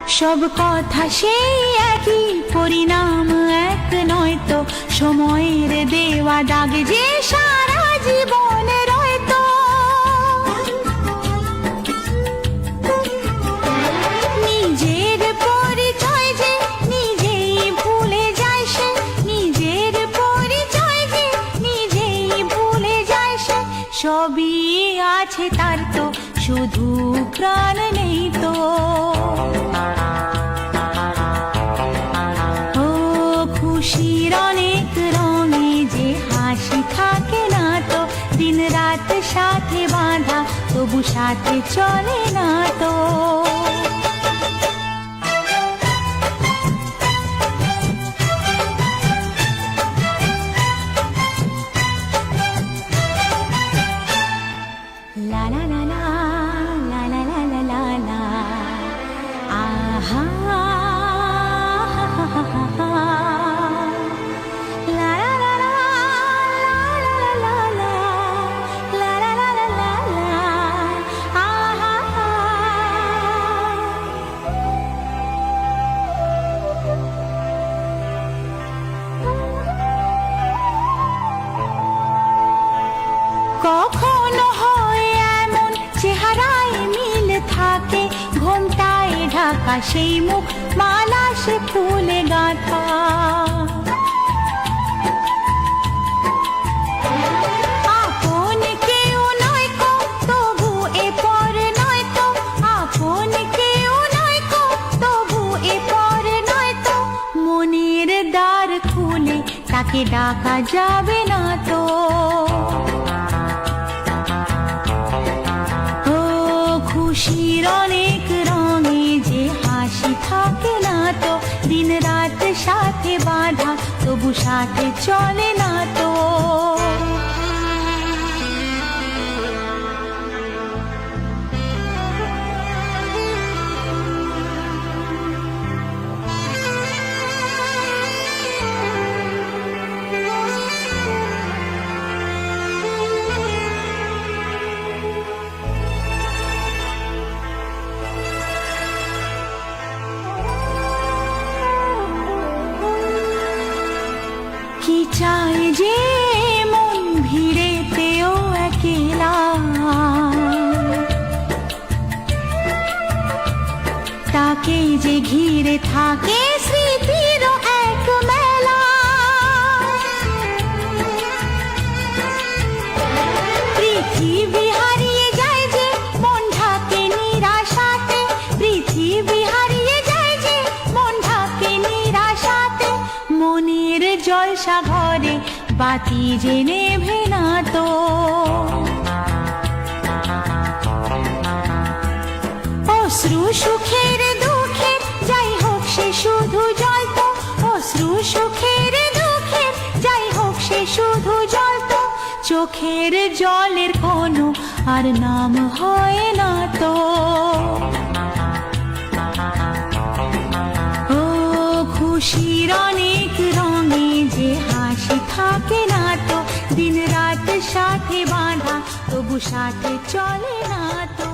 সব কথা সেই একই, পরিণাম এক নয় তো, সময়ের দেওয়া দাগ যে সারা জীবন রয়তো। নিজের পরিচয় যে নিজেই ভুলে যায় সে, নিজের পরিচয় যে নিজেই ভুলে যায় সে। সবই আছে তার তো, শুধু প্রাণ নেই তো। ও খুশির অনেক রঙে যে হাসি থাকে না তো, দিন রাত সাথে বাঁধা তবু সাথে চলে না তো। লা লা লা লা লা লা লা লা লা লা, আহা লা লা লা লা লা লা লা লা লা লা লা লা, আহা। কখনো হয় এমন চেহারায় মিল থাকে, ঘোমটায় ঢাকা সেই মুখ মালা সে ফুলে গাঁথা। আপন কেউ নয় কো তবু এ পর নয় তো, আপন কেউ নয় কো তবু এ পর নয় তো। মনের দ্বার খুলে তাকে ডাকা যাবে না তো। খুশির অনেক রঙে যে হাসি থাকে না তো, দিন রাত সাথে বাঁধা তবু সাথে চলে না তো। কি চাই যে মন ভিড়েতেও একলা, তাকে যে ঘিরে থাকে স্মৃতির এক মেলা। পৃথিবী হারিয়ে যায় যে মন ঢাকে নিরাশাতে, পৃথিবী হারিয়ে যায় যে মন ঢাকে নিরাশাতে। মনের জলসা ঘরে বাতি যে নেভে না তো। অশ্রু সুখের দুঃখের যাই হোক সে শুধু জল তো, অশ্রু সুখের দুঃখের যাই হোক সে শুধু জল তো। চোখের জলের কোনো আর নাম হয় না তো। ও খুশির অনেক রঙে যে হাসি থাকে না তো, দিন রাত সাথে বাঁধা তবু সাথে চলে না তো।